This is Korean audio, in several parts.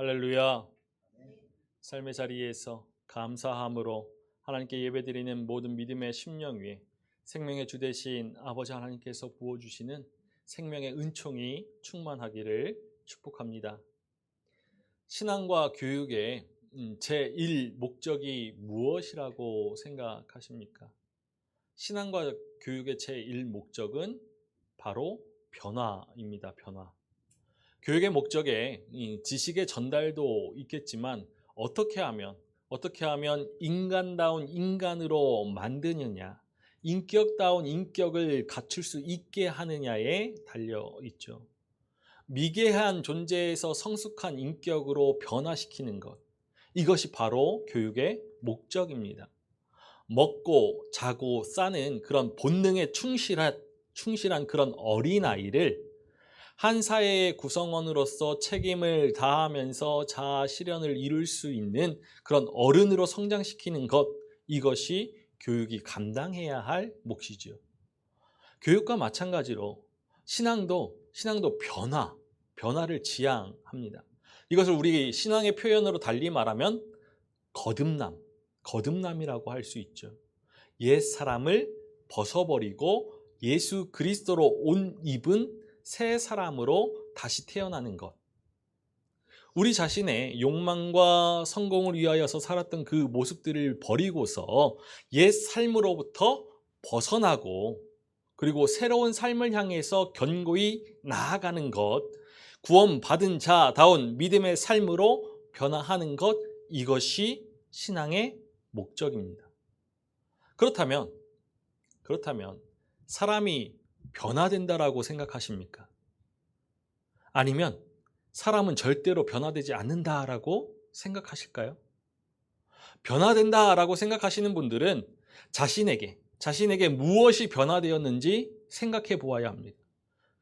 할렐루야. 삶의 자리에서 감사함으로 하나님께 예배드리는 모든 믿음의 심령 위에 생명의 주 되신 아버지 하나님께서 부어주시는 생명의 은총이 충만하기를 축복합니다. 신앙과 교육의 제1 목적이 무엇이라고 생각하십니까? 신앙과 교육의 제1 목적은 바로 변화입니다. 변화. 교육의 목적에 지식의 전달도 있겠지만 어떻게 하면 인간다운 인간으로 만드느냐, 인격다운 인격을 갖출 수 있게 하느냐에 달려 있죠. 미개한 존재에서 성숙한 인격으로 변화시키는 것, 이것이 바로 교육의 목적입니다. 먹고 자고 싸는 그런 본능에 충실한 그런 어린아이를 한 사회의 구성원으로서 책임을 다하면서 자아 실현을 이룰 수 있는 그런 어른으로 성장시키는 것, 이것이 교육이 감당해야 할 몫이죠. 교육과 마찬가지로 신앙도 변화를 지향합니다. 이것을 우리 신앙의 표현으로 달리 말하면 거듭남이라고 할 수 있죠. 옛 사람을 벗어버리고 예수 그리스도로 옷 입은 새 사람으로 다시 태어나는 것. 우리 자신의 욕망과 성공을 위하여서 살았던 그 모습들을 버리고서 옛 삶으로부터 벗어나고 그리고 새로운 삶을 향해서 견고히 나아가는 것, 구원받은 자다운 믿음의 삶으로 변화하는 것, 이것이 신앙의 목적입니다. 그렇다면 사람이 변화된다라고 생각하십니까? 아니면 사람은 절대로 변화되지 않는다라고 생각하실까요? 변화된다라고 생각하시는 분들은 자신에게 무엇이 변화되었는지 생각해 보아야 합니다.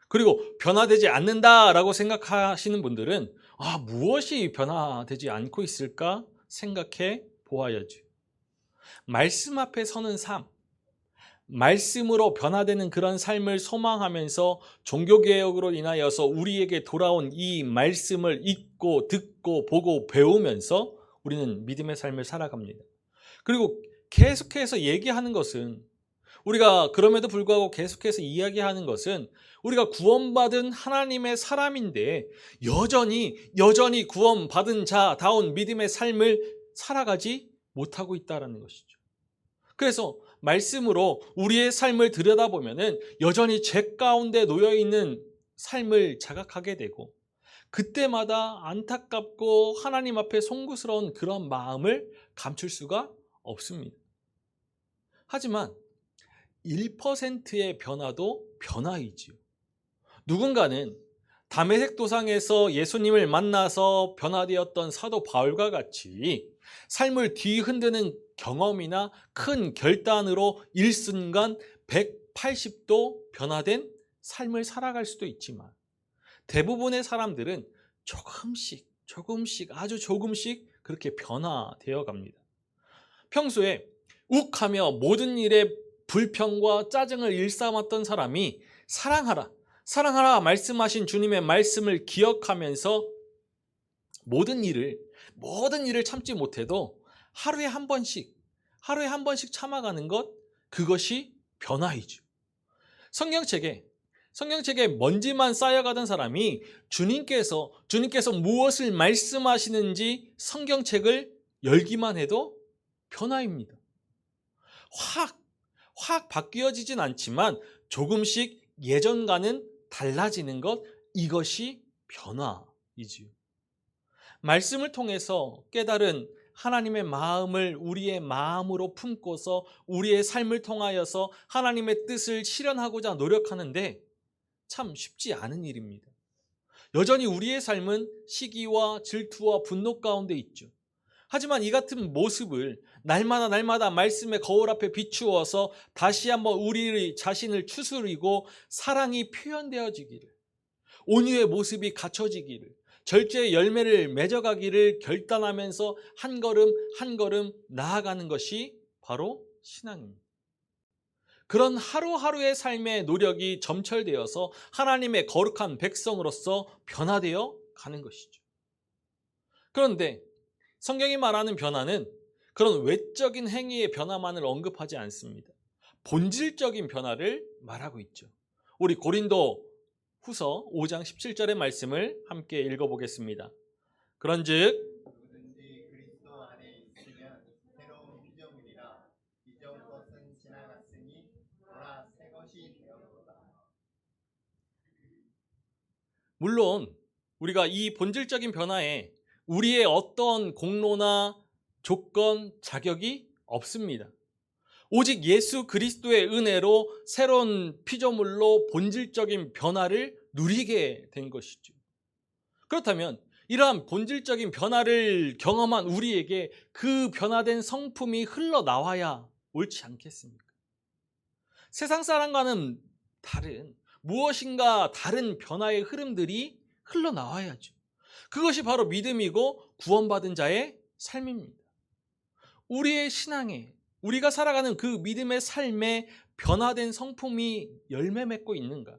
그리고 변화되지 않는다라고 생각하시는 분들은 무엇이 변화되지 않고 있을까 생각해 보아야죠. 말씀 앞에 서는 삶, 말씀으로 변화되는 그런 삶을 소망하면서 종교개혁으로 인하여서 우리에게 돌아온 이 말씀을 읽고 듣고 보고 배우면서 우리는 믿음의 삶을 살아갑니다. 그리고 계속해서 얘기하는 것은, 우리가 그럼에도 불구하고 계속해서 이야기하는 것은 우리가 구원받은 하나님의 사람인데 여전히 구원받은 자다운 믿음의 삶을 살아가지 못하고 있다는 것이죠. 그래서 말씀으로 우리의 삶을 들여다보면은 여전히 죄 가운데 놓여있는 삶을 자각하게 되고, 그때마다 안타깝고 하나님 앞에 송구스러운 그런 마음을 감출 수가 없습니다. 하지만 1%의 변화도 변화이지요. 누군가는 다메섹 도상에서 예수님을 만나서 변화되었던 사도 바울과 같이 삶을 뒤흔드는 경험이나 큰 결단으로 일순간 180도 변화된 삶을 살아갈 수도 있지만, 대부분의 사람들은 아주 조금씩 그렇게 변화되어 갑니다. 평소에 욱하며 모든 일에 불평과 짜증을 일삼았던 사람이 사랑하라 말씀하신 주님의 말씀을 기억하면서 모든 일을 참지 못해도 하루에 한 번씩 참아가는 것, 그것이 변화이죠. 성경책에 먼지만 쌓여가던 사람이 주님께서 무엇을 말씀하시는지 성경책을 열기만 해도 변화입니다. 확 바뀌어지진 않지만 조금씩 예전과는 달라지는 것, 이것이 변화이지요. 말씀을 통해서 깨달은 하나님의 마음을 우리의 마음으로 품고서 우리의 삶을 통하여서 하나님의 뜻을 실현하고자 노력하는데 참 쉽지 않은 일입니다. 여전히 우리의 삶은 시기와 질투와 분노 가운데 있죠. 하지만 이 같은 모습을 날마다 말씀의 거울 앞에 비추어서 다시 한번 우리 자신을 추스리고 사랑이 표현되어지기를, 온유의 모습이 갖춰지기를, 절제의 열매를 맺어가기를 결단하면서 한 걸음 나아가는 것이 바로 신앙입니다. 그런 하루하루의 삶의 노력이 점철되어서 하나님의 거룩한 백성으로서 변화되어 가는 것이죠. 그런데 성경이 말하는 변화는 그런 외적인 행위의 변화만을 언급하지 않습니다. 본질적인 변화를 말하고 있죠. 우리 고린도 후서 5장 17절의 말씀을 함께 읽어보겠습니다. 그런즉 누구든지 그리스도 안에 있으면 새로운 피조물이라 이전 것은 지나갔으니 보라 새 것이 되었도다. 물론 우리가 이 본질적인 변화에 우리의 어떤 공로나 조건, 자격이 없습니다. 오직 예수 그리스도의 은혜로 새로운 피조물로 본질적인 변화를 누리게 된 것이죠. 그렇다면 이러한 본질적인 변화를 경험한 우리에게 그 변화된 성품이 흘러나와야 옳지 않겠습니까? 세상 사람과는 다른 무엇인가 다른 변화의 흐름들이 흘러나와야죠. 그것이 바로 믿음이고 구원받은 자의 삶입니다. 우리의 신앙에 우리가 살아가는 그 믿음의 삶에 변화된 성품이 열매 맺고 있는가?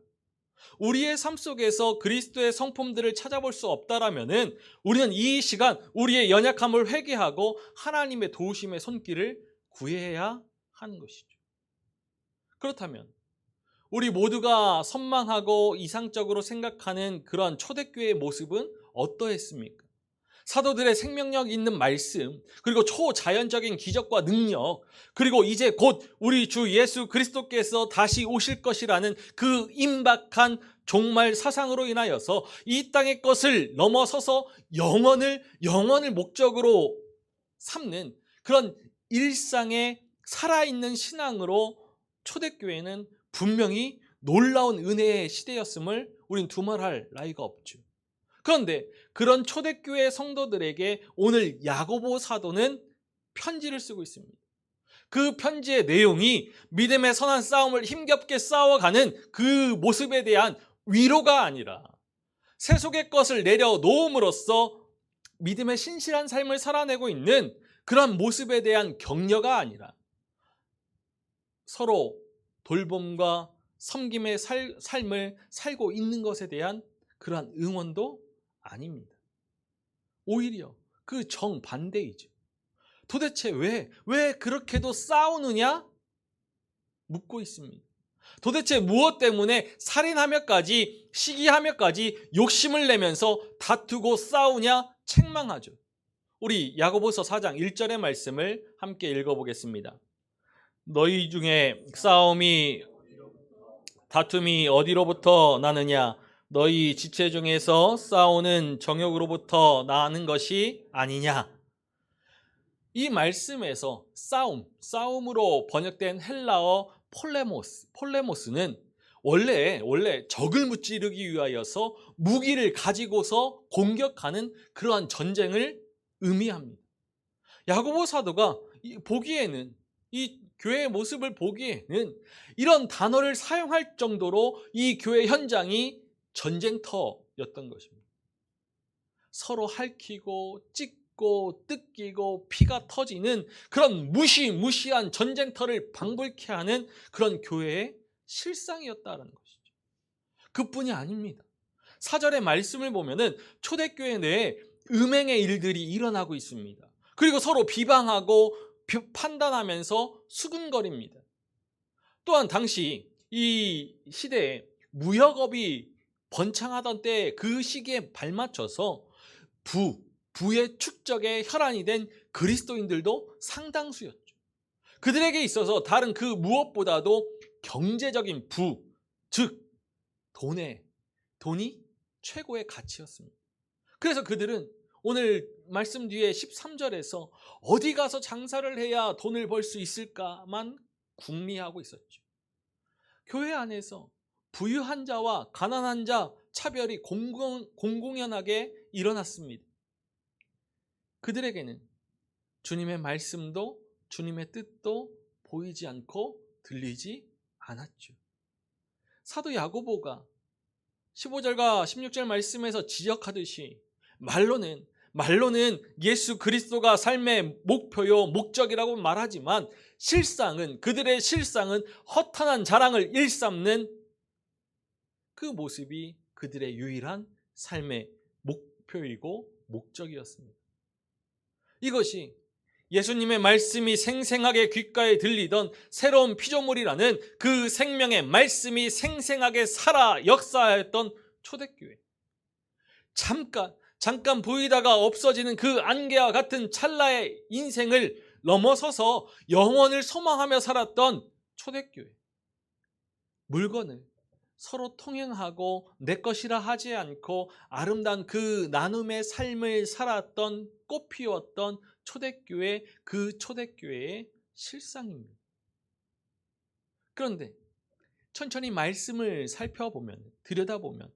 우리의 삶 속에서 그리스도의 성품들을 찾아볼 수 없다라면은 우리는 이 시간 우리의 연약함을 회개하고 하나님의 도우심의 손길을 구해야 하는 것이죠. 그렇다면 우리 모두가 선망하고 이상적으로 생각하는 그런 초대교회의 모습은 어떠했습니까? 사도들의 생명력 있는 말씀, 그리고 초자연적인 기적과 능력, 그리고 이제 곧 우리 주 예수 그리스도께서 다시 오실 것이라는 그 임박한 종말 사상으로 인하여서 이 땅의 것을 넘어서서 영원을 목적으로 삼는 그런 일상의 살아있는 신앙으로 초대교회는 분명히 놀라운 은혜의 시대였음을 우린 두말할 나위가 없죠. 그런데 그런 초대교회 성도들에게 오늘 야고보 사도는 편지를 쓰고 있습니다. 그 편지의 내용이 믿음의 선한 싸움을 힘겹게 싸워가는 그 모습에 대한 위로가 아니라 세속의 것을 내려놓음으로써 믿음의 신실한 삶을 살아내고 있는 그런 모습에 대한 격려가 아니라 서로 돌봄과 섬김의 삶을 살고 있는 것에 대한 그러한 응원도 아닙니다. 오히려 그 정반대이죠. 도대체 왜 그렇게도 싸우느냐? 묻고 있습니다. 도대체 무엇 때문에 살인하며까지 시기하며까지 욕심을 내면서 다투고 싸우냐? 책망하죠. 우리 야고보서 4장 1절의 말씀을 함께 읽어보겠습니다. 너희 중에 다툼이 어디로부터 나느냐? 너희 지체 중에서 싸우는 정욕으로부터 나는 것이 아니냐? 이 말씀에서 싸움으로 번역된 헬라어 폴레모스는 원래 적을 무찌르기 위하여서 무기를 가지고서 공격하는 그러한 전쟁을 의미합니다. 야고보 사도가 보기에는 이 교회의 모습을 보기에는 이런 단어를 사용할 정도로 이 교회 현장이 전쟁터였던 것입니다. 서로 핥히고 찢고 뜯기고 피가 터지는 그런 무시무시한 전쟁터를 방불케 하는 그런 교회의 실상이었다는 것이죠. 그뿐이 아닙니다. 4절의 말씀을 보면은 초대교회 내에 음행의 일들이 일어나고 있습니다. 그리고 서로 비방하고 판단하면서 수군거립니다. 또한 당시 이 시대에 무역업이 번창하던 때 그 시기에 발맞춰서 부의 축적에 혈안이 된 그리스도인들도 상당수였죠. 그들에게 있어서 다른 그 무엇보다도 경제적인 즉 돈이 최고의 가치였습니다. 그래서 그들은 오늘 말씀 뒤에 13절에서 어디 가서 장사를 해야 돈을 벌 수 있을까만 궁리하고 있었죠. 교회 안에서 부유한 자와 가난한 자 차별이 공공연하게 일어났습니다. 그들에게는 주님의 말씀도 주님의 뜻도 보이지 않고 들리지 않았죠. 사도 야고보가 15절과 16절 말씀에서 지적하듯이 말로는 예수 그리스도가 삶의 목표요 목적이라고 말하지만 그들의 실상은 허탄한 자랑을 일삼는 그 모습이 그들의 유일한 삶의 목표이고 목적이었습니다. 이것이 예수님의 말씀이 생생하게 귓가에 들리던 새로운 피조물이라는 그 생명의 말씀이 생생하게 살아 역사하였던 초대교회. 잠깐 보이다가 없어지는 그 안개와 같은 찰나의 인생을 넘어서서 영원을 소망하며 살았던 초대교회. 물건을 서로 통행하고 내 것이라 하지 않고 아름다운 그 나눔의 삶을 살았던 꽃 피웠던 초대교회, 그 초대교회의 실상입니다. 그런데 천천히 말씀을 살펴보면, 들여다보면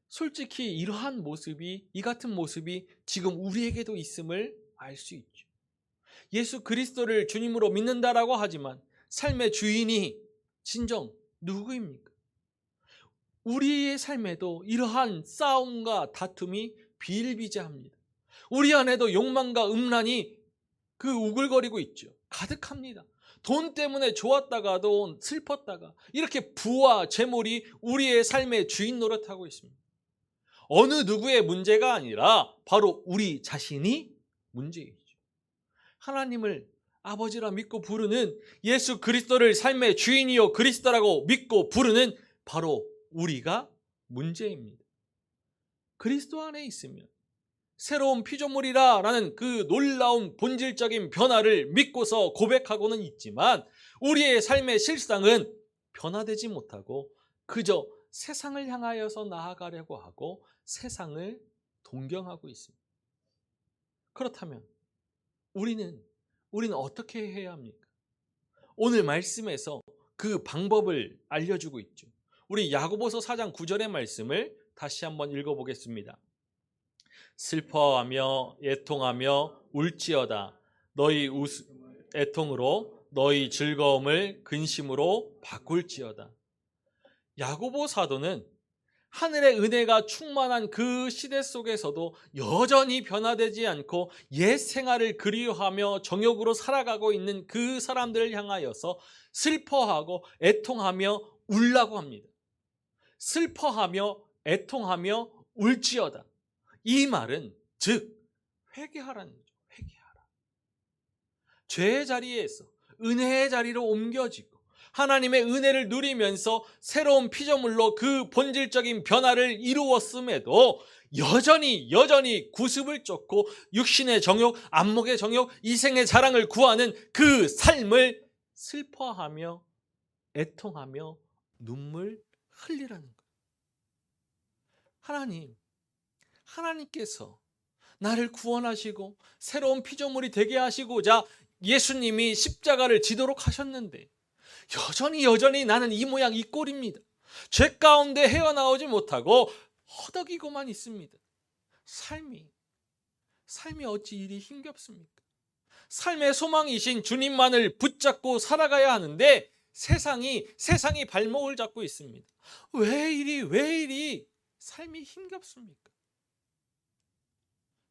솔직히 이러한 모습이, 이 같은 모습이 지금 우리에게도 있음을 알 수 있죠. 예수 그리스도를 주님으로 믿는다라고 하지만 삶의 주인이 진정 누구입니까? 우리의 삶에도 이러한 싸움과 다툼이 비일비재합니다. 우리 안에도 욕망과 음란이 그 우글거리고 있죠. 가득합니다. 돈 때문에 좋았다가도 슬펐다가 이렇게 부와 재물이 우리의 삶의 주인 노릇하고 있습니다. 어느 누구의 문제가 아니라 바로 우리 자신이 문제이죠. 하나님을 아버지라 믿고 부르는, 예수 그리스도를 삶의 주인이요 그리스도라고 믿고 부르는 바로 우리가 문제입니다. 그리스도 안에 있으면 새로운 피조물이라 라는 그 놀라운 본질적인 변화를 믿고서 고백하고는 있지만 우리의 삶의 실상은 변화되지 못하고 그저 세상을 향하여서 나아가려고 하고 세상을 동경하고 있습니다. 그렇다면 우리는 어떻게 해야 합니까? 오늘 말씀에서 그 방법을 알려주고 있죠. 우리 야고보서 4장 9절의 말씀을 다시 한번 읽어보겠습니다. 슬퍼하며 애통하며 울지어다. 너희 애통으로 너희 즐거움을 근심으로 바꿀지어다. 야고보 사도는 하늘의 은혜가 충만한 그 시대 속에서도 여전히 변화되지 않고 옛 생활을 그리워하며 정욕으로 살아가고 있는 그 사람들을 향하여서 슬퍼하고 애통하며 울라고 합니다. 슬퍼하며 애통하며 울지어다. 이 말은 즉 회개하라는 거죠. 회개하라. 죄의 자리에서 은혜의 자리로 옮겨지고 하나님의 은혜를 누리면서 새로운 피조물로 그 본질적인 변화를 이루었음에도 여전히 구습을 쫓고 육신의 정욕, 안목의 정욕, 이생의 자랑을 구하는 그 삶을 슬퍼하며 애통하며 눈물 흘리라는 거예요. 하나님께서 나를 구원하시고 새로운 피조물이 되게 하시고자 예수님이 십자가를 지도록 하셨는데 여전히 나는 이 모양 이 꼴입니다. 죄 가운데 헤어나오지 못하고 허덕이고만 있습니다. 삶이 어찌 이리 힘겹습니까? 삶의 소망이신 주님만을 붙잡고 살아가야 하는데 세상이 발목을 잡고 있습니다. 왜 이리 삶이 힘겹습니까?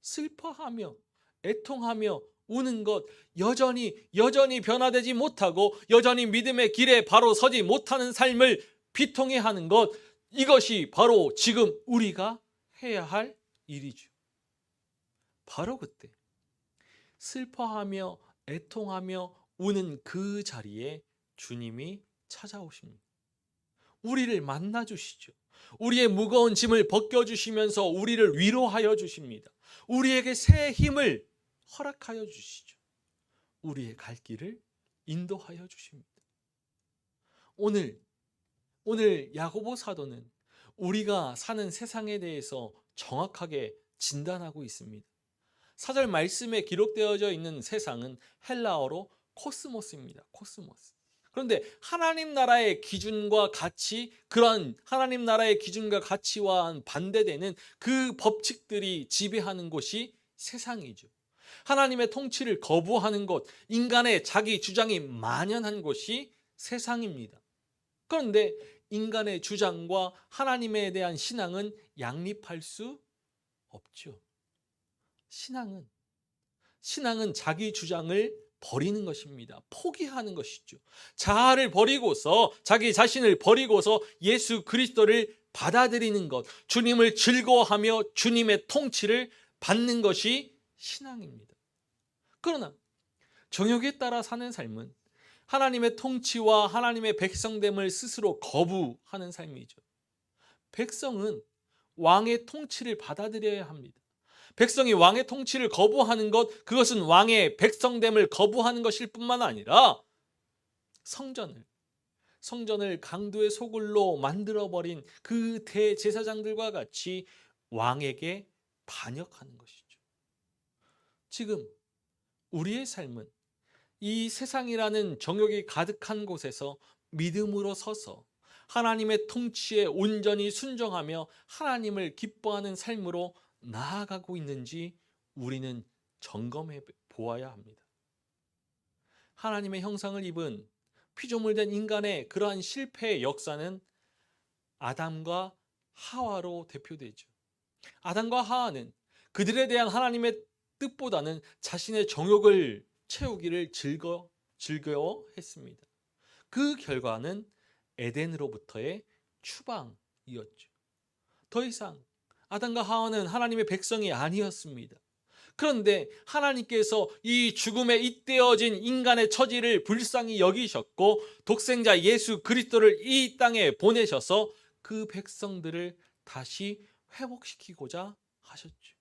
슬퍼하며 애통하며 우는 것, 여전히 변화되지 못하고 여전히 믿음의 길에 바로 서지 못하는 삶을 비통해하는 것, 이것이 바로 지금 우리가 해야 할 일이죠. 바로 그때 슬퍼하며 애통하며 우는 그 자리에 주님이 찾아오십니다. 우리를 만나 주시죠. 우리의 무거운 짐을 벗겨주시면서 우리를 위로하여 주십니다. 우리에게 새 힘을 허락하여 주시죠. 우리의 갈 길을 인도하여 주십니다. 오늘 야고보 사도는 우리가 사는 세상에 대해서 정확하게 진단하고 있습니다. 4절 말씀에 기록되어져 있는 세상은 헬라어로 코스모스입니다. 코스모스. 그런데 하나님 나라의 기준과 가치, 그러한 하나님 나라의 기준과 가치와 반대되는 그 법칙들이 지배하는 곳이 세상이죠. 하나님의 통치를 거부하는 곳, 인간의 자기 주장이 만연한 곳이 세상입니다. 그런데 인간의 주장과 하나님에 대한 신앙은 양립할 수 없죠. 신앙은 자기 주장을 버리는 것입니다. 포기하는 것이죠. 자아를 버리고서, 자기 자신을 버리고서 예수 그리스도를 받아들이는 것, 주님을 즐거워하며 주님의 통치를 받는 것이 신앙입니다. 그러나 정욕에 따라 사는 삶은 하나님의 통치와 하나님의 백성됨을 스스로 거부하는 삶이죠. 백성은 왕의 통치를 받아들여야 합니다. 백성이 왕의 통치를 거부하는 것, 그것은 왕의 백성됨을 거부하는 것일 뿐만 아니라 성전을 강도의 소굴로 만들어버린 그 대제사장들과 같이 왕에게 반역하는 것이죠. 지금 우리의 삶은 이 세상이라는 정욕이 가득한 곳에서 믿음으로 서서 하나님의 통치에 온전히 순종하며 하나님을 기뻐하는 삶으로 나아가고 있는지 우리는 점검해 보아야 합니다. 하나님의 형상을 입은 피조물된 인간의 그러한 실패의 역사는 아담과 하와로 대표되죠. 아담과 하와는 그들에 대한 하나님의 뜻보다는 자신의 정욕을 채우기를 즐거워했습니다. 그 결과는 에덴으로부터의 추방이었죠. 더 이상 아담과 하와는 하나님의 백성이 아니었습니다. 그런데 하나님께서 이 죽음에 잇대어진 인간의 처지를 불쌍히 여기셨고 독생자 예수 그리스도를 이 땅에 보내셔서 그 백성들을 다시 회복시키고자 하셨죠.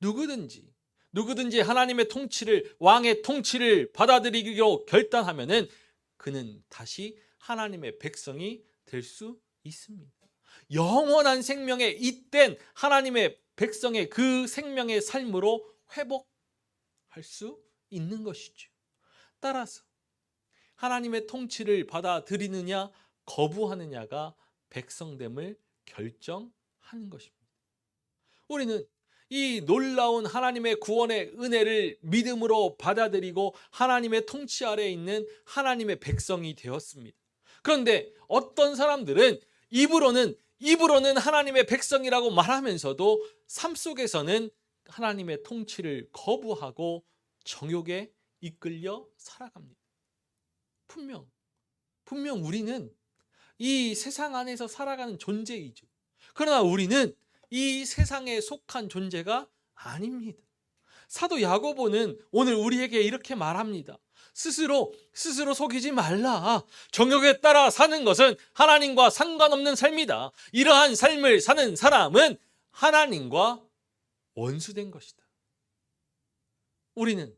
누구든지 하나님의 통치를, 왕의 통치를 받아들이기로 결단하면은 그는 다시 하나님의 백성이 될 수 있습니다. 영원한 생명에 잇된 하나님의 백성의 그 생명의 삶으로 회복할 수 있는 것이죠. 따라서 하나님의 통치를 받아들이느냐 거부하느냐가 백성됨을 결정하는 것입니다. 우리는 이 놀라운 하나님의 구원의 은혜를 믿음으로 받아들이고 하나님의 통치 아래에 있는 하나님의 백성이 되었습니다. 그런데 어떤 사람들은 입으로는 하나님의 백성이라고 말하면서도 삶 속에서는 하나님의 통치를 거부하고 정욕에 이끌려 살아갑니다. 분명 우리는 이 세상 안에서 살아가는 존재이죠. 그러나 우리는 이 세상에 속한 존재가 아닙니다. 사도 야고보는 오늘 우리에게 이렇게 말합니다. 스스로 속이지 말라. 정욕에 따라 사는 것은 하나님과 상관없는 삶이다. 이러한 삶을 사는 사람은 하나님과 원수된 것이다. 우리는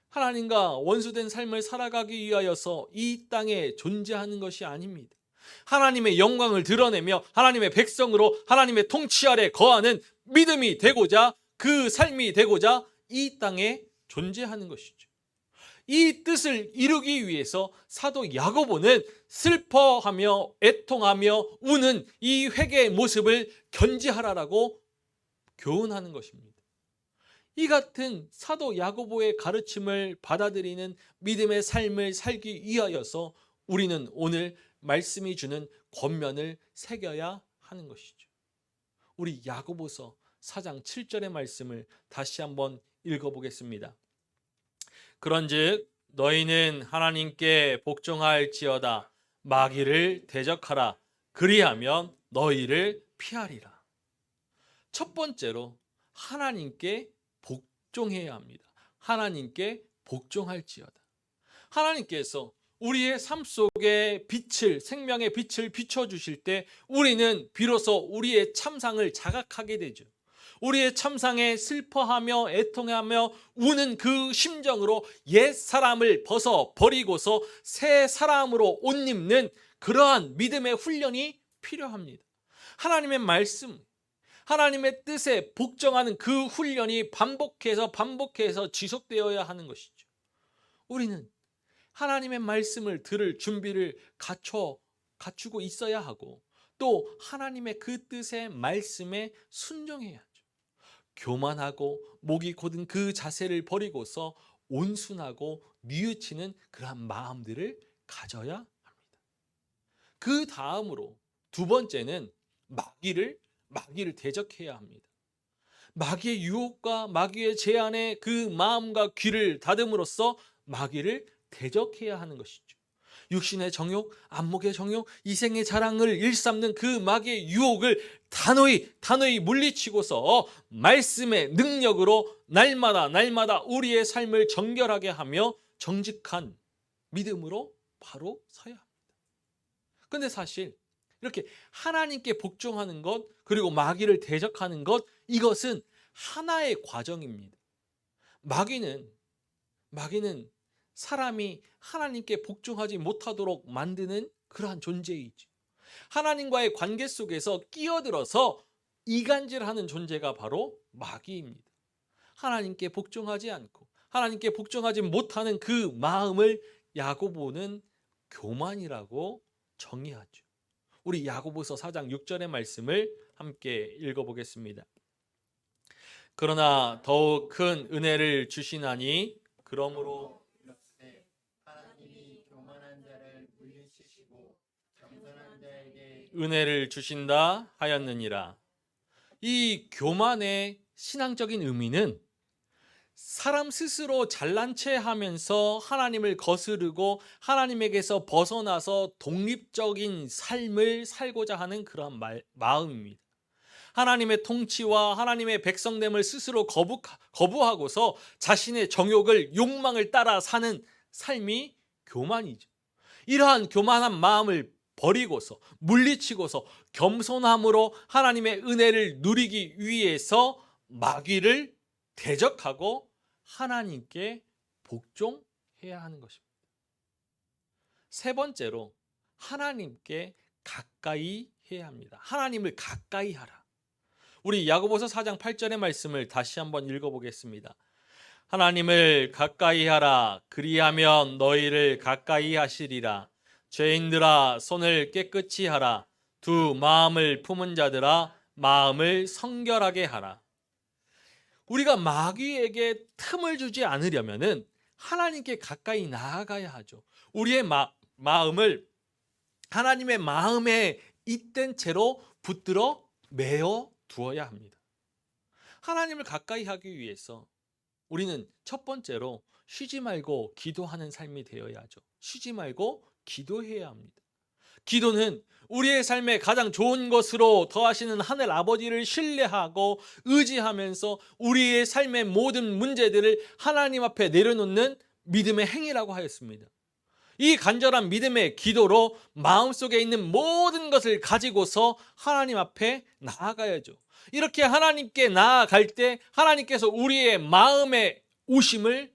하나님과 원수된 삶을 살아가기 위하여서 이 땅에 존재하는 것이 아닙니다. 하나님의 영광을 드러내며 하나님의 백성으로 하나님의 통치 아래 거하는 믿음이 되고자, 그 삶이 되고자 이 땅에 존재하는 것이죠. 이 뜻을 이루기 위해서 사도 야고보는 슬퍼하며 애통하며 우는 이 회개의 모습을 견지하라라고 교훈하는 것입니다. 이 같은 사도 야고보의 가르침을 받아들이는 믿음의 삶을 살기 위하여서 우리는 오늘 말씀이 주는 권면을 새겨야 하는 것이죠. 우리 야고보서 4장 7절의 말씀을 다시 한번 읽어보겠습니다. 그런즉 너희는 하나님께 복종할지어다. 마귀를 대적하라. 그리하면 너희를 피하리라. 첫 번째로 하나님께 복종해야 합니다. 하나님께 복종할지어다. 하나님께서 우리의 삶 속에 생명의 빛을 비춰주실 때 우리는 비로소 우리의 참상을 자각하게 되죠. 우리의 참상에 슬퍼하며 애통하며 우는 그 심정으로 옛 사람을 벗어버리고서 새 사람으로 옷 입는 그러한 믿음의 훈련이 필요합니다. 하나님의 말씀, 하나님의 뜻에 복종하는 그 훈련이 반복해서 지속되어야 하는 것이죠. 우리는 하나님의 말씀을 들을 준비를 갖추고 있어야 하고 또 하나님의 그 뜻의 말씀에 순종해야죠. 교만하고 목이 곧은 그 자세를 버리고서 온순하고 뉘우치는 그러한 마음들을 가져야 합니다. 그 다음으로 두 번째는 마귀를 대적해야 합니다. 마귀의 유혹과 마귀의 제안에 그 마음과 귀를 닫음으로써 마귀를 대적해야 하는 것이죠. 육신의 정욕, 안목의 정욕, 이생의 자랑을 일삼는 그 마귀의 유혹을 단호히 물리치고서 말씀의 능력으로 날마다 우리의 삶을 정결하게 하며 정직한 믿음으로 바로 서야 합니다. 근데 사실 이렇게 하나님께 복종하는 것, 그리고 마귀를 대적하는 것, 이것은 하나의 과정입니다. 마귀는 사람이 하나님께 복종하지 못하도록 만드는 그러한 존재이죠. 하나님과의 관계 속에서 끼어들어서 이간질하는 존재가 바로 마귀입니다. 하나님께 복종하지 않고 하나님께 복종하지 못하는 그 마음을 야고보는 교만이라고 정의하죠. 우리 야고보서 4장 6절의 말씀을 함께 읽어보겠습니다. 그러나 더욱 큰 은혜를 주시나니 그러므로 이렇게 하나님이 교만한 자를 물리치시고 겸손한 자에게 은혜를 주신다 하였느니라. 이 교만의 신앙적인 의미는 사람 스스로 잘난 체 하면서 하나님을 거스르고 하나님에게서 벗어나서 독립적인 삶을 살고자 하는 그런 마음입니다. 하나님의 통치와 하나님의 백성됨을 스스로 거부하고서 자신의 정욕을, 욕망을 따라 사는 삶이 교만이죠. 이러한 교만한 마음을 버리고서 물리치고서 겸손함으로 하나님의 은혜를 누리기 위해서 마귀를 대적하고 하나님께 복종해야 하는 것입니다. 세 번째로 하나님께 가까이 해야 합니다. 하나님을 가까이 하라. 우리 야고보서 4장 8절의 말씀을 다시 한번 읽어보겠습니다. 하나님을 가까이 하라. 그리하면 너희를 가까이 하시리라. 죄인들아 손을 깨끗이 하라. 두 마음을 품은 자들아 마음을 성결하게 하라. 우리가 마귀에게 틈을 주지 않으려면은 하나님께 가까이 나아가야 하죠. 우리의 마음을 하나님의 마음에 잇된 채로 붙들어 매어 두어야 합니다. 하나님을 가까이 하기 위해서 우리는 첫 번째로 쉬지 말고 기도하는 삶이 되어야 하죠. 쉬지 말고 기도해야 합니다. 기도는 우리의 삶에 가장 좋은 것으로 더하시는 하늘 아버지를 신뢰하고 의지하면서 우리의 삶의 모든 문제들을 하나님 앞에 내려놓는 믿음의 행위라고 하였습니다. 이 간절한 믿음의 기도로 마음속에 있는 모든 것을 가지고서 하나님 앞에 나아가야죠. 이렇게 하나님께 나아갈 때 하나님께서 우리의 마음에 오심을,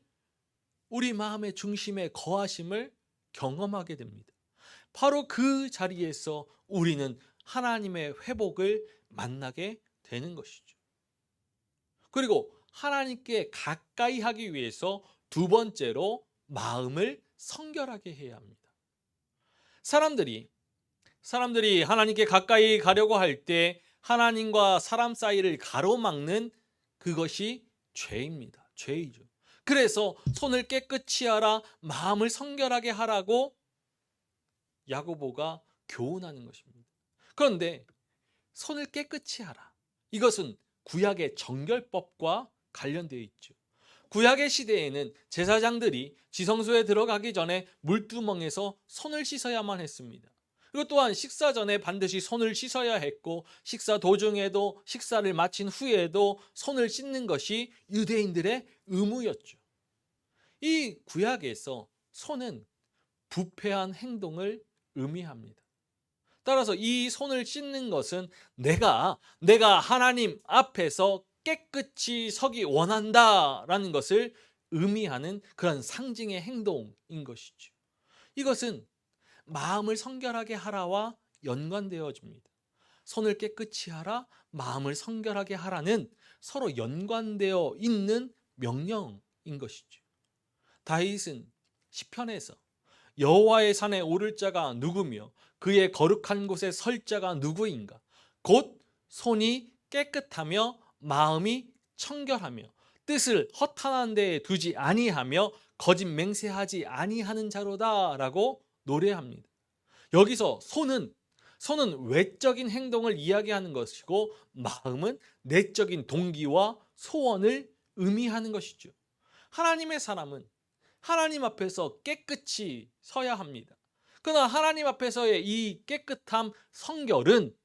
우리 마음의 중심에 거하심을 경험하게 됩니다. 바로 그 자리에서 우리는 하나님의 회복을 만나게 되는 것이죠. 그리고 하나님께 가까이 하기 위해서 두 번째로 마음을 성결하게 해야 합니다. 사람들이 하나님께 가까이 가려고 할 때 하나님과 사람 사이를 가로막는 그것이 죄입니다. 죄이죠. 그래서 손을 깨끗이 하라, 마음을 성결하게 하라고 야고보가 교훈하는 것입니다. 그런데 손을 깨끗이 하라. 이것은 구약의 정결법과 관련되어 있죠. 구약의 시대에는 제사장들이 지성소에 들어가기 전에 물두멍에서 손을 씻어야만 했습니다. 그리고 또한 식사 전에 반드시 손을 씻어야 했고 식사 도중에도 식사를 마친 후에도 손을 씻는 것이 유대인들의 의무였죠. 이 구약에서 손은 부패한 행동을 의미합니다. 따라서 이 손을 씻는 것은 내가 하나님 앞에서 깨끗이 서기 원한다라는 것을 의미하는 그런 상징의 행동인 것이죠. 이것은 마음을 성결하게 하라와 연관되어집니다. 손을 깨끗이 하라, 마음을 성결하게 하라는 서로 연관되어 있는 명령인 것이죠. 다윗은 시편에서 여호와의 산에 오를 자가 누구며 그의 거룩한 곳에 설 자가 누구인가? 곧 손이 깨끗하며 마음이 청결하며 뜻을 허탄한 데에 두지 아니하며 거짓 맹세하지 아니하는 자로다라고 노래합니다. 여기서 손은 외적인 행동을 이야기하는 것이고 마음은 내적인 동기와 소원을 의미하는 것이죠. 하나님의 사람은 하나님 앞에서 깨끗이 서야 합니다. 그러나 하나님 앞에서의 이 깨끗함, 성결은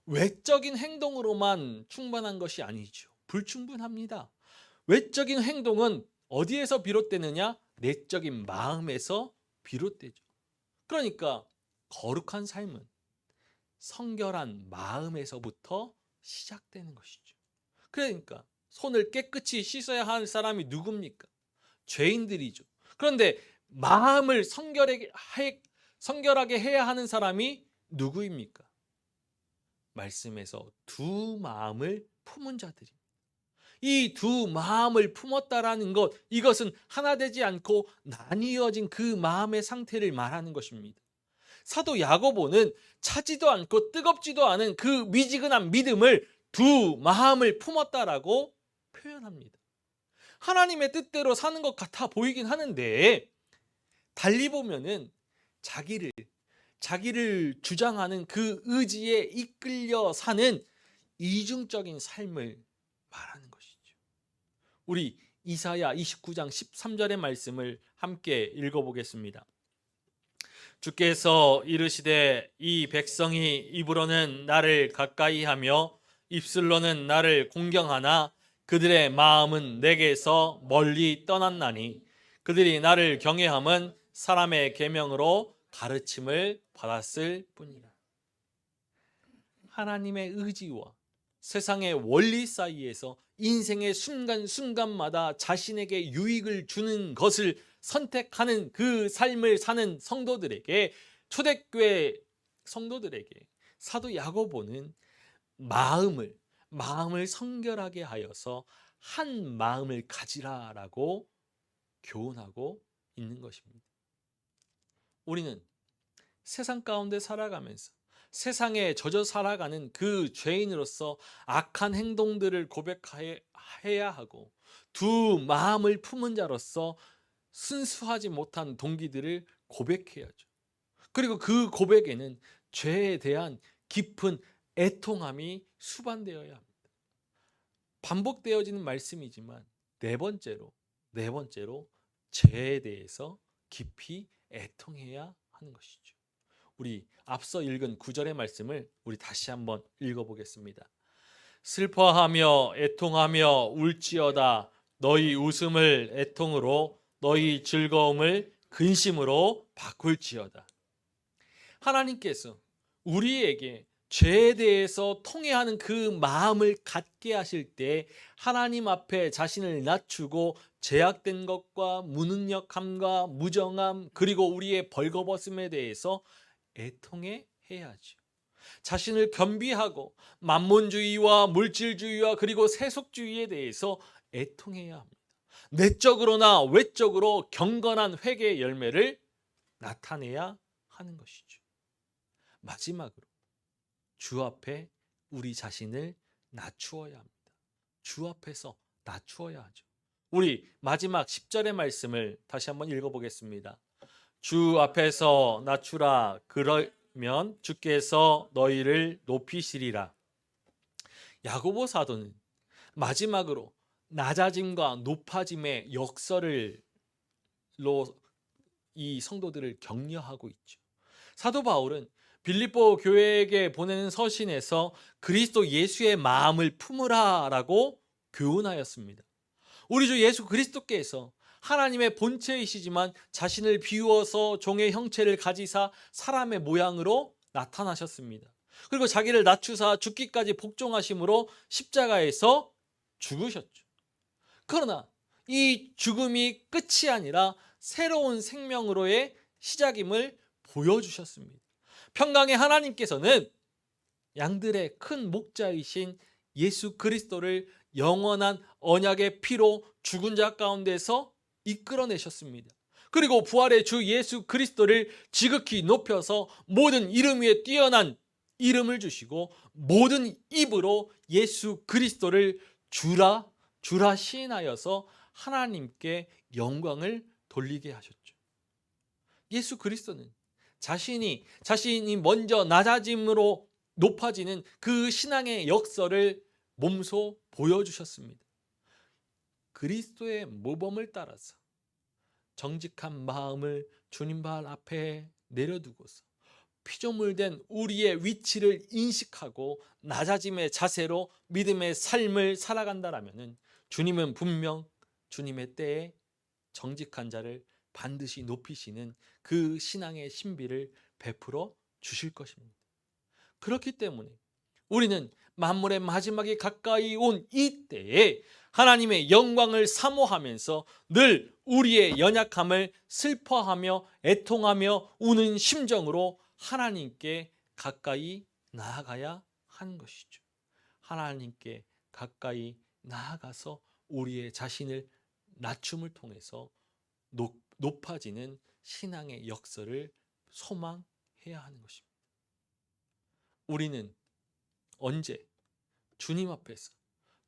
외적인 행동으로만 충분한 것이 아니죠. 불충분합니다. 외적인 행동은 어디에서 비롯되느냐? 내적인 마음에서 비롯되죠. 그러니까 거룩한 삶은 성결한 마음에서부터 시작되는 것이죠. 그러니까 손을 깨끗이 씻어야 할 사람이 누굽니까? 죄인들이죠. 그런데 마음을 성결하게 해야 하는 사람이 누구입니까? 말씀에서 두 마음을 품은 자들입니다. 이 두 마음을 품었다라는 것, 이것은 하나 되지 않고 나뉘어진 그 마음의 상태를 말하는 것입니다. 사도 야고보는 차지도 않고 뜨겁지도 않은 그 미지근한 믿음을 두 마음을 품었다라고 표현합니다. 하나님의 뜻대로 사는 것 같아 보이긴 하는데 달리 보면은 자기를 주장하는 그 의지에 이끌려 사는 이중적인 삶을 말하는 것이죠. 우리 이사야 29장 13절의 말씀을 함께 읽어보겠습니다. 주께서 이르시되 이 백성이 입으로는 나를 가까이하며 입술로는 나를 공경하나 그들의 마음은 내게서 멀리 떠났나니 그들이 나를 경외함은 사람의 계명으로 가르침을 받았을 뿐이라. 하나님의 의지와 세상의 원리 사이에서 인생의 순간순간마다 자신에게 유익을 주는 것을 선택하는 그 삶을 사는 성도들에게, 초대교회 성도들에게 사도 야고보는 마음을 성결하게 하여서 한 마음을 가지라라고 교훈하고 있는 것입니다. 우리는 세상 가운데 살아가면서 세상에 젖어 살아가는 그 죄인으로서 악한 행동들을 고백해야 하고 두 마음을 품은 자로서 순수하지 못한 동기들을 고백해야죠. 그리고 그 고백에는 죄에 대한 깊은 애통함이 수반되어야 합니다. 반복되어지는 말씀이지만 네 번째로 죄에 대해서 깊이 애통해야 하는 것이죠. 우리 앞서 읽은 9절의 말씀을 우리 다시 한번 읽어보겠습니다. 슬퍼하며 애통하며 울지어다. 너희 웃음을 애통으로 너희 즐거움을 근심으로 바꿀지어다. 하나님께서 우리에게 죄에 대해서 통회하는 그 마음을 갖게 하실 때 하나님 앞에 자신을 낮추고 제약된 것과 무능력함과 무정함 그리고 우리의 벌거벗음에 대해서 애통해 해야죠. 자신을 겸비하고 만몬주의와 물질주의와 그리고 세속주의에 대해서 애통해야 합니다. 내적으로나 외적으로 경건한 회개의 열매를 나타내야 하는 것이죠. 마지막으로 주 앞에 우리 자신을 낮추어야 합니다. 주 앞에서 낮추어야 하죠. 우리 마지막 10절의 말씀을 다시 한번 읽어보겠습니다. 주 앞에서 낮추라. 그러면 주께서 너희를 높이시리라. 야고보 사도는 마지막으로 낮아짐과 높아짐의 역설로 이 성도들을 격려하고 있죠. 사도 바울은 빌립보 교회에게 보내는 서신에서 그리스도 예수의 마음을 품으라라고 교훈하였습니다. 우리 주 예수 그리스도께서 하나님의 본체이시지만 자신을 비우어서 종의 형체를 가지사 사람의 모양으로 나타나셨습니다. 그리고 자기를 낮추사 죽기까지 복종하심으로 십자가에서 죽으셨죠. 그러나 이 죽음이 끝이 아니라 새로운 생명으로의 시작임을 보여주셨습니다. 평강의 하나님께서는 양들의 큰 목자이신 예수 그리스도를 영원한 언약의 피로 죽은 자 가운데서 이끌어내셨습니다. 그리고 부활의 주 예수 그리스도를 지극히 높여서 모든 이름 위에 뛰어난 이름을 주시고 모든 입으로 예수 그리스도를 주라 시인하여서 하나님께 영광을 돌리게 하셨죠. 예수 그리스도는 자신이 먼저 낮아짐으로 높아지는 그 신앙의 역설을 몸소 보여주셨습니다. 그리스도의 모범을 따라서 정직한 마음을 주님 발 앞에 내려두고서 피조물된 우리의 위치를 인식하고 낮아짐의 자세로 믿음의 삶을 살아간다라면은 주님은 분명 주님의 때에 정직한 자를 반드시 높이시는 그 신앙의 신비를 베풀어 주실 것입니다. 그렇기 때문에 우리는 만물의 마지막이 가까이 온 이때에 하나님의 영광을 사모하면서 늘 우리의 연약함을 슬퍼하며 애통하며 우는 심정으로 하나님께 가까이 나아가야 하는 것이죠. 하나님께 가까이 나아가서 우리의 자신을 낮춤을 통해서 높아지는 신앙의 역사를 소망해야 하는 것입니다. 우리는 언제 주님 앞에서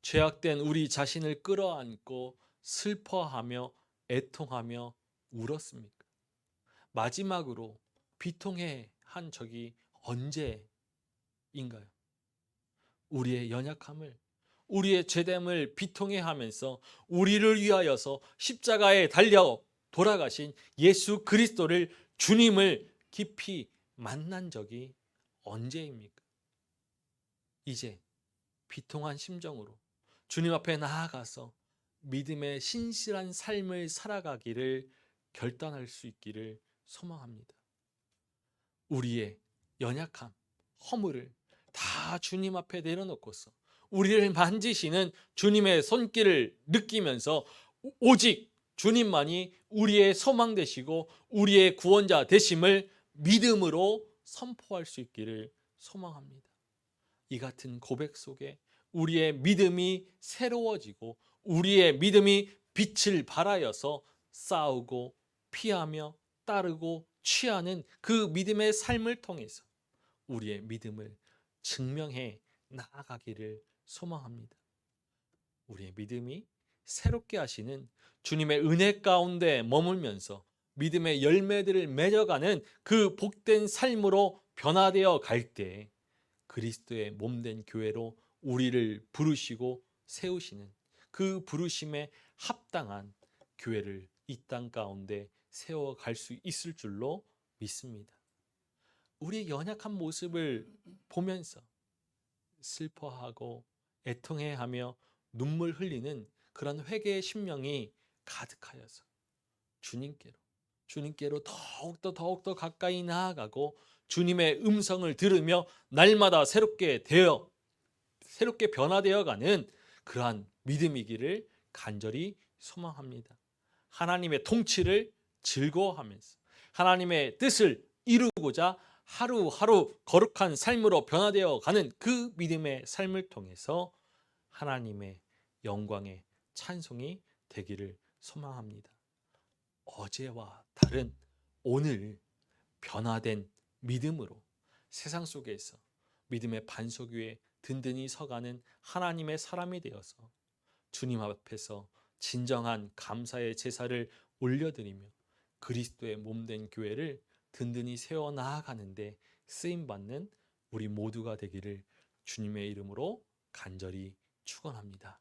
죄악된 우리 자신을 끌어안고 슬퍼하며 애통하며 울었습니까? 마지막으로 비통해 한 적이 언제인가요? 우리의 연약함을, 우리의 죄됨을 비통해 하면서 우리를 위하여서 십자가에 달려 돌아가신 예수 그리스도를, 주님을 깊이 만난 적이 언제입니까? 이제 비통한 심정으로 주님 앞에 나아가서 믿음의 신실한 삶을 살아가기를 결단할 수 있기를 소망합니다. 우리의 연약함, 허물을 다 주님 앞에 내려놓고서 우리를 만지시는 주님의 손길을 느끼면서 오직 주님만이 우리의 소망 되시고 우리의 구원자 되심을 믿음으로 선포할 수 있기를 소망합니다. 이 같은 고백 속에 우리의 믿음이 새로워지고 우리의 믿음이 빛을 발하여서 싸우고 피하며 따르고 취하는 그 믿음의 삶을 통해서 우리의 믿음을 증명해 나아가기를 소망합니다. 우리의 믿음이 새롭게 하시는 주님의 은혜 가운데 머물면서 믿음의 열매들을 맺어가는 그 복된 삶으로 변화되어 갈 때 그리스도의 몸된 교회로 우리를 부르시고 세우시는 그 부르심에 합당한 교회를 이 땅 가운데 세워갈 수 있을 줄로 믿습니다. 우리의 연약한 모습을 보면서 슬퍼하고 애통해하며 눈물 흘리는 그런 회개의 심령이 가득하여서 주님께로 더욱더 가까이 나아가고 주님의 음성을 들으며 날마다 새롭게 변화되어가는 그러한 믿음이기를 간절히 소망합니다. 하나님의 통치를 즐거워하면서 하나님의 뜻을 이루고자 하루하루 거룩한 삶으로 변화되어가는 그 믿음의 삶을 통해서 하나님의 영광의 찬송이 되기를 소망합니다. 어제와 다른 오늘 변화된 믿음으로 세상 속에서 믿음의 반석 위에 든든히 서가는 하나님의 사람이 되어서 주님 앞에서 진정한 감사의 제사를 올려드리며 그리스도의 몸된 교회를 든든히 세워 나아가는데 쓰임받는 우리 모두가 되기를 주님의 이름으로 간절히 축원합니다.